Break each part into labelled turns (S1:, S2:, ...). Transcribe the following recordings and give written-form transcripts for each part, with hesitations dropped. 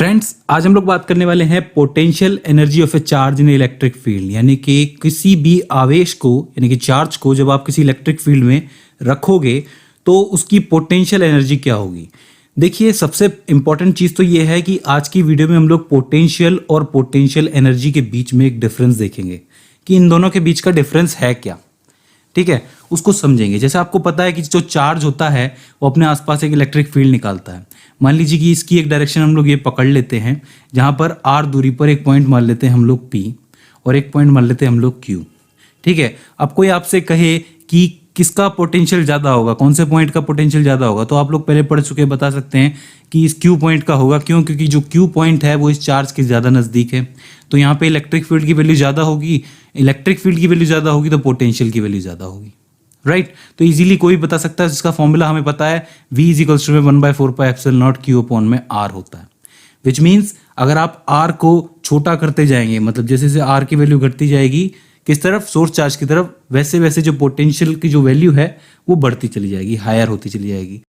S1: Friends, आज हम लोग बात करने वाले हैं potential energy of A charge in electric field. यानी कि किसी भी आवेश को यानी कि चार्ज को जब आप किसी इलेक्ट्रिक फील्ड में रखोगे तो उसकी पोटेंशियल एनर्जी क्या होगी। देखिए, सबसे इंपॉर्टेंट चीज़ तो ये है कि आज की वीडियो में हम लोग पोटेंशियल और पोटेंशियल एनर्जी के बीच में एक डिफरेंस देखेंगे कि इन दोनों के बीच का डिफरेंस है क्या। ठीक है, उसको समझेंगे। जैसे आपको पता है कि जो चार्ज होता है वो अपने आसपास एक इलेक्ट्रिक फील्ड निकालता है। मान लीजिए कि इसकी एक डायरेक्शन हम लोग ये पकड़ लेते हैं, जहाँ पर आर दूरी पर एक पॉइंट मान लेते हैं हम लोग P और एक पॉइंट मान लेते हैं हम लोग Q। ठीक है, अब कोई आपसे कहे कि किसका पोटेंशियल ज़्यादा होगा, कौन से पॉइंट का पोटेंशियल ज़्यादा होगा, तो आप लोग पहले पढ़ चुके बता सकते हैं कि इस Q पॉइंट का होगा। क्यों? क्योंकि जो Q पॉइंट है वो इस चार्ज के ज़्यादा नज़दीक है, तो यहाँ पे इलेक्ट्रिक फील्ड की वैल्यू ज़्यादा होगी। इलेक्ट्रिक फील्ड की वैल्यू ज़्यादा होगी तो पोटेंशियल की वैल्यू ज़्यादा होगी। राइट, तो इजीली कोई बता सकता है, जिसका फॉर्मूला हमें पता है, V = 1/4πε0 Q/r होता है। विच मीन्स अगर आप R को छोटा करते जाएंगे, मतलब जैसे जैसे R की वैल्यू घटती जाएगी किस तरफ, सोर्स चार्ज की तरफ, वैसे वैसे जो पोटेंशियल की जो वैल्यू है वो बढ़ती चली जाएगी, हायर होती चली जाएगी।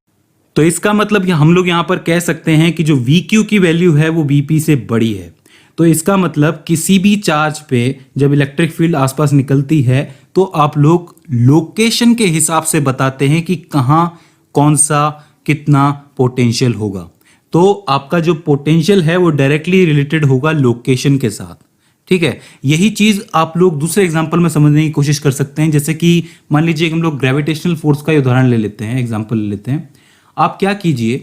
S1: तो इसका मतलब हम लोग यहाँ पर कह सकते हैं कि जो VQ की वैल्यू है वो VP से बड़ी है। तो इसका मतलब किसी भी चार्ज पे जब इलेक्ट्रिक फील्ड आसपास निकलती है तो आप लोग लोकेशन के हिसाब से बताते हैं कि कहाँ कौन सा कितना पोटेंशियल होगा। तो आपका जो पोटेंशियल है वो डायरेक्टली रिलेटेड होगा लोकेशन के साथ। ठीक है, यही चीज आप लोग दूसरे एग्जांपल में समझने की कोशिश कर सकते हैं। जैसे कि मान लीजिए हम लोग ग्रेविटेशनल फोर्स का उदाहरण ले लेते हैं, एग्जांपल ले लेते हैं। आप क्या कीजिए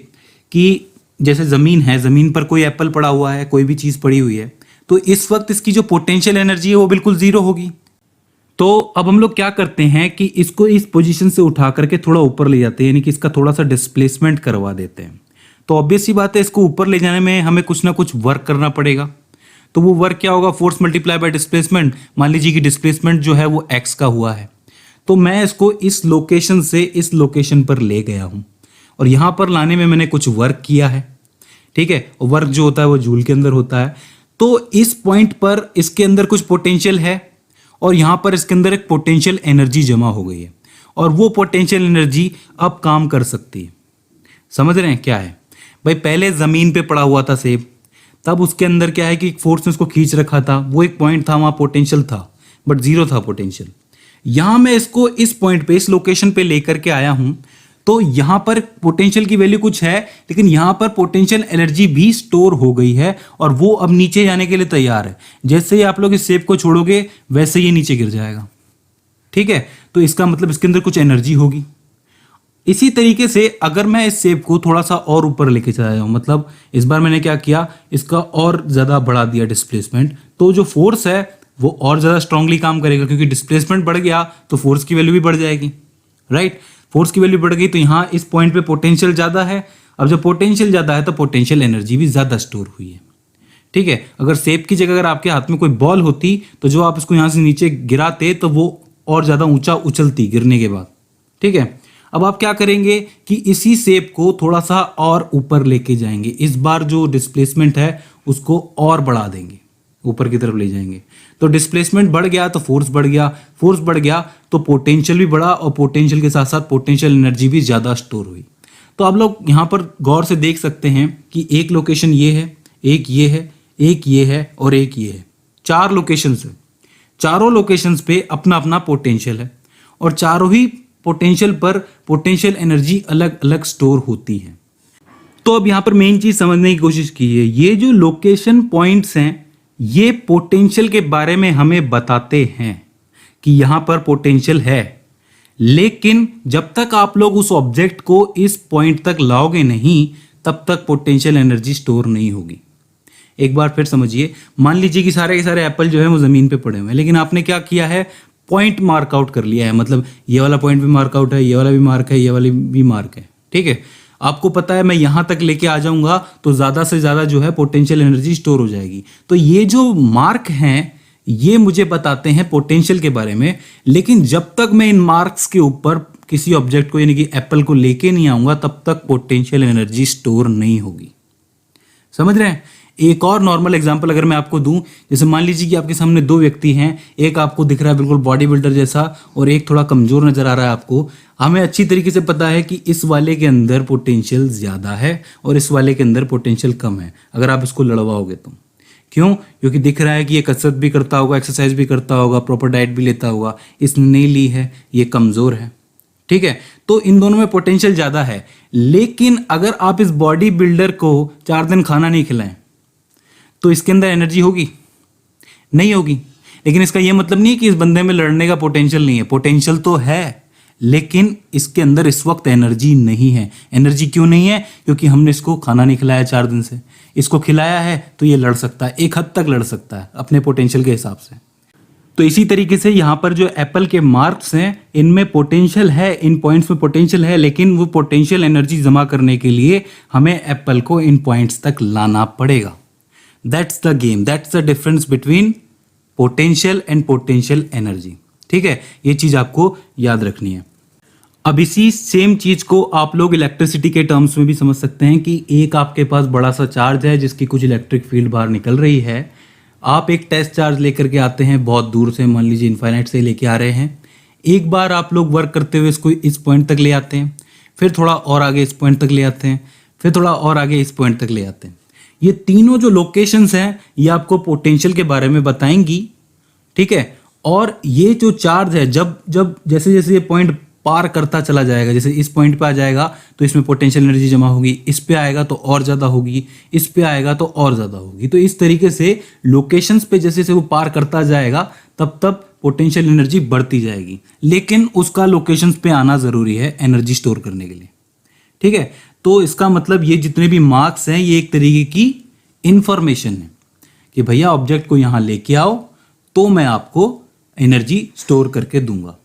S1: कि जैसे ज़मीन है, ज़मीन पर कोई एप्पल पड़ा हुआ है, कोई भी चीज़ पड़ी हुई है, तो इस वक्त इसकी जो पोटेंशियल एनर्जी है वो बिल्कुल ज़ीरो होगी। तो अब हम लोग क्या करते हैं कि इसको इस पोजीशन से उठा करके थोड़ा ऊपर ले जाते हैं, यानी कि इसका थोड़ा सा डिस्प्लेसमेंट करवा देते हैं। तो ऑब्वियस सी बात है, इसको ऊपर ले जाने में हमें कुछ ना कुछ वर्क करना पड़ेगा। तो वो वर्क क्या होगा? Force multiply by displacement. मान लीजिए कि डिस्प्लेसमेंट जो है वो x का हुआ है, तो मैं इसको इस लोकेशन से इस लोकेशन पर ले गया हूँ और यहाँ पर लाने में मैंने कुछ वर्क किया है। ठीक है, वर्क जो होता है वो जूल के अंदर होता है। तो इस पॉइंट पर इसके अंदर कुछ पोटेंशियल है और यहाँ पर इसके अंदर एक पोटेंशियल एनर्जी जमा हो गई है और वो पोटेंशियल एनर्जी अब काम कर सकती है। समझ रहे हैं क्या है भाई? पहले ज़मीन पे पड़ा हुआ था सेब, तब उसके अंदर क्या है कि फोर्स ने उसको खींच रखा था, वो एक पॉइंट था, वहाँ पोटेंशियल था बट ज़ीरो था पोटेंशियल। यहाँ मैं इसको इस पॉइंट पे, इस लोकेशन पे लेकर के आया हूँ, तो यहाँ पर पोटेंशियल की वैल्यू कुछ है, लेकिन यहाँ पर पोटेंशियल एनर्जी भी स्टोर हो गई है और वो अब नीचे जाने के लिए तैयार है। जैसे ही आप लोग इस सेब को छोड़ोगे वैसे ही नीचे गिर जाएगा। ठीक है, तो इसका मतलब इसके अंदर कुछ एनर्जी होगी। इसी तरीके से अगर मैं इस सेब को थोड़ा सा और ऊपर लेके चला जाऊँ, मतलब इस बार मैंने क्या किया, इसका और ज़्यादा बढ़ा दिया डिस्प्लेसमेंट, तो जो फोर्स है वो और ज़्यादा स्ट्रांगली काम करेगा, क्योंकि डिस्प्लेसमेंट बढ़ गया तो फोर्स की वैल्यू भी बढ़ जाएगी। राइट, फोर्स की वैल्यू बढ़ गई तो यहाँ इस पॉइंट पे पोटेंशियल ज़्यादा है। अब जब पोटेंशियल ज़्यादा है तो पोटेंशियल एनर्जी भी ज़्यादा स्टोर हुई है। ठीक है, अगर सेब की जगह अगर आपके हाथ में कोई बॉल होती तो जो आप इसको यहाँ से नीचे गिराते तो वो और ज़्यादा ऊंचा उछलती गिरने के बाद। ठीक है, अब आप क्या करेंगे कि इसी सेब को थोड़ा सा और ऊपर लेके जाएंगे। इस बार जो डिस्प्लेसमेंट है उसको और बढ़ा देंगे, ऊपर की तरफ ले जाएंगे। तो डिस्प्लेसमेंट बढ़ गया तो फोर्स बढ़ गया, फोर्स बढ़ गया तो पोटेंशियल भी बढ़ा और पोटेंशियल के साथ साथ पोटेंशियल एनर्जी भी ज़्यादा स्टोर हुई। तो आप लोग यहाँ पर गौर से देख सकते हैं कि एक लोकेशन ये है, एक ये है, एक ये है और एक ये है। 4 लोकेशंस है। चारों लोकेशंस पे अपना अपना पोटेंशियल है और चारों ही पोटेंशियल पर पोटेंशियल एनर्जी अलग अलग स्टोर होती है। तो अब यहाँ पर मेन चीज़ समझने की कोशिश कीजिए, ये जो लोकेशन पॉइंट्स हैं ये पोटेंशियल के बारे में हमें बताते हैं कि यहाँ पर पोटेंशियल है, लेकिन जब तक आप लोग उस ऑब्जेक्ट को इस पॉइंट तक लाओगे नहीं तब तक पोटेंशियल एनर्जी स्टोर नहीं होगी। एक बार फिर समझिए, मान लीजिए कि सारे के सारे एप्पल जो है वो ज़मीन पे पड़े हुए हैं, लेकिन आपने क्या किया है, पॉइंट मार्क आउट कर लिया है। मतलब ये वाला पॉइंट भी मार्क आउट है, ये वाला भी मार्क है, ये वाली भी मार्क है। ठीक है, आपको पता है मैं यहाँ तक लेके आ जाऊँगा तो ज़्यादा से ज़्यादा जो है पोटेंशियल एनर्जी स्टोर हो जाएगी। तो ये जो मार्क हैं ये मुझे बताते हैं पोटेंशियल के बारे में, लेकिन जब तक मैं इन मार्क्स के ऊपर किसी ऑब्जेक्ट को यानी कि एप्पल को लेके नहीं आऊँगा तब तक पोटेंशियल एनर्जी स्टोर नहीं होगी। समझ रहे हैं? एक और नॉर्मल एग्जांपल अगर मैं आपको दूं, जैसे मान लीजिए कि आपके सामने दो व्यक्ति हैं, एक आपको दिख रहा है बिल्कुल बॉडी बिल्डर जैसा और एक थोड़ा कमजोर नजर आ रहा है आपको। हमें अच्छी तरीके से पता है कि इस वाले के अंदर पोटेंशियल ज़्यादा है और इस वाले के अंदर पोटेंशियल कम है अगर आप इसको लड़वाओगे तो। क्यों? क्योंकि दिख रहा है कि ये कसरत भी करता होगा, एक्सरसाइज भी करता होगा, प्रॉपर डाइट भी लेता होगा, इसने नहीं ली है, ये कमज़ोर है। ठीक है, तो इन दोनों में पोटेंशियल ज़्यादा है। लेकिन अगर आप इस बॉडी बिल्डर को 4 दिन खाना नहीं खिलाएं तो इसके अंदर एनर्जी होगी? नहीं होगी। लेकिन इसका यह मतलब नहीं है कि इस बंदे में लड़ने का पोटेंशियल नहीं है। पोटेंशियल तो है, लेकिन इसके अंदर इस वक्त एनर्जी नहीं है। एनर्जी क्यों नहीं है? क्योंकि हमने इसको खाना नहीं खिलाया 4 दिन से। इसको खिलाया है तो ये लड़ सकता है, एक हद तक लड़ सकता है अपने पोटेंशियल के हिसाब से। तो इसी तरीके से यहाँ पर जो एप्पल के मार्क्स हैं, इनमें पोटेंशियल है, इन पॉइंट्स में पोटेंशियल है, लेकिन वो पोटेंशियल एनर्जी जमा करने के लिए हमें एप्पल को इन पॉइंट्स तक लाना पड़ेगा। That's the game, that's the difference between potential and potential energy. ठीक है, ये चीज आपको याद रखनी है। अब इसी सेम चीज को आप लोग इलेक्ट्रिसिटी के टर्म्स में भी समझ सकते हैं कि एक आपके पास बड़ा सा चार्ज है जिसकी कुछ इलेक्ट्रिक फील्ड बाहर निकल रही है। आप एक टेस्ट चार्ज लेकर के आते हैं बहुत दूर से, मान लीजिए इनफाइनाइट से लेके आ रहे हैं। एक बार आप लोग वर्क करते हुए इसको इस पॉइंट तक ले आते हैं, फिर थोड़ा और आगे इस पॉइंट तक ले आते हैं, फिर थोड़ा और आगे इस पॉइंट तक ले आते हैं। ये तीनों जो लोकेशंस हैं ये आपको पोटेंशियल के बारे में बताएंगी। ठीक है, और ये जो चार्ज है जब जब जैसे जैसे ये पॉइंट पार करता चला जाएगा, जैसे इस पॉइंट पे आ जाएगा तो इसमें पोटेंशियल एनर्जी जमा होगी, इस पे आएगा तो और ज़्यादा होगी, इस पे आएगा तो और ज़्यादा होगी। तो इस तरीके से लोकेशंस पे जैसे जैसे वो पार करता जाएगा तब तब पोटेंशियल एनर्जी बढ़ती जाएगी। लेकिन उसका लोकेशंस पे आना ज़रूरी है एनर्जी स्टोर करने के लिए। ठीक है, तो इसका मतलब ये जितने भी मार्क्स हैं ये एक तरीके की इंफॉर्मेशन है कि भैया ऑब्जेक्ट को यहाँ लेके आओ तो मैं आपको एनर्जी स्टोर करके दूंगा।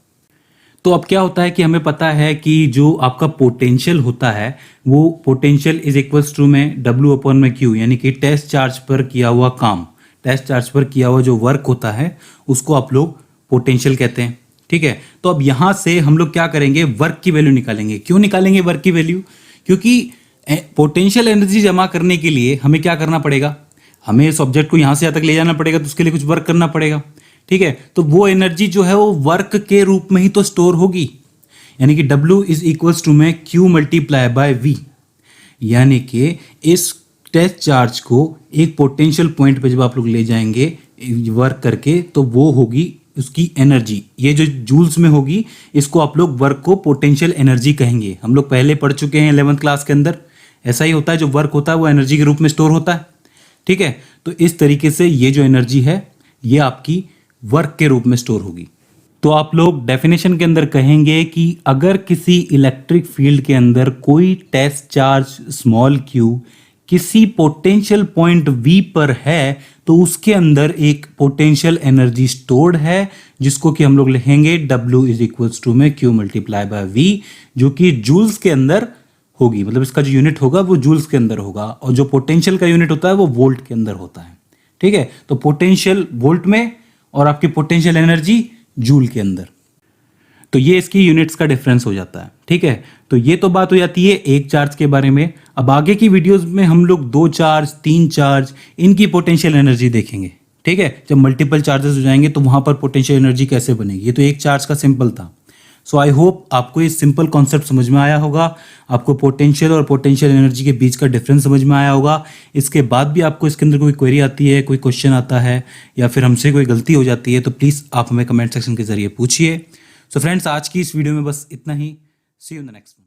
S1: तो अब क्या होता है कि हमें पता है कि जो आपका पोटेंशियल होता है वो पोटेंशियल इज इक्वल्स टू में W अपॉन में Q, यानी कि टेस्ट चार्ज पर किया हुआ काम, टेस्ट चार्ज पर किया हुआ जो वर्क होता है उसको आप लोग पोटेंशियल कहते हैं। ठीक है, तो अब यहाँ से हम लोग क्या करेंगे, वर्क की वैल्यू निकालेंगे। क्यों निकालेंगे वर्क की वैल्यू? क्योंकि पोटेंशियल एनर्जी जमा करने के लिए हमें क्या करना पड़ेगा, हमें इस ऑब्जेक्ट को यहाँ से यहाँ तक ले जाना पड़ेगा, तो उसके लिए कुछ वर्क करना पड़ेगा। ठीक है, तो वो एनर्जी जो है वो वर्क के रूप में ही तो स्टोर होगी, यानी कि W इज इक्वल्स टू में Q मल्टीप्लाई बाय V, यानी कि इस टेस्ट चार्ज को एक पोटेंशियल पॉइंट पे जब आप लोग ले जाएंगे वर्क करके तो वो होगी उसकी एनर्जी। ये जो जूल्स में होगी इसको आप लोग वर्क को पोटेंशियल एनर्जी कहेंगे। हम लोग पहले पढ़ चुके हैं 11th क्लास के अंदर, ऐसा ही होता है, जो वर्क होता है वो एनर्जी के रूप में स्टोर होता है। ठीक है, तो इस तरीके से ये जो एनर्जी है ये आपकी वर्क के रूप में स्टोर होगी। तो आप लोग डेफिनेशन के अंदर कहेंगे कि अगर किसी इलेक्ट्रिक फील्ड के अंदर कोई टेस्ट चार्ज स्मॉल q किसी पोटेंशियल पॉइंट V पर है तो उसके अंदर एक पोटेंशियल एनर्जी स्टोर्ड है जिसको कि हम लोग लिखेंगे W इज इक्वल्स टू में Q मल्टीप्लाई बाय V, जो कि जूल्स के अंदर होगी। मतलब इसका जो यूनिट होगा वो जूल्स के अंदर होगा और जो पोटेंशियल का यूनिट होता है वो वोल्ट के अंदर होता है। ठीक है, तो पोटेंशियल वोल्ट में और आपकी पोटेंशियल एनर्जी जूल के अंदर। तो ये इसकी यूनिट्स का डिफरेंस हो जाता है। ठीक है, तो ये तो बात हो जाती है एक चार्ज के बारे में। अब आगे की वीडियोस में हम लोग 2 चार्ज 3 चार्ज इनकी पोटेंशियल एनर्जी देखेंगे। ठीक है, जब मल्टीपल चार्जेस हो जाएंगे तो वहां पर पोटेंशियल एनर्जी कैसे बनेगी। ये तो एक चार्ज का सिंपल था। सो आई होप आपको ये सिंपल कॉन्सेप्ट समझ में आया होगा, आपको पोटेंशियल और पोटेंशियल एनर्जी के बीच का डिफरेंस समझ में आया होगा। इसके बाद भी आपको इसके अंदर कोई क्वेरी आती है, कोई क्वेश्चन आता है या फिर हमसे कोई गलती हो जाती है तो प्लीज़ आप हमें कमेंट सेक्शन के जरिए पूछिए। सो फ्रेंड्स, आज की इस वीडियो में बस इतना ही। See you in the next one.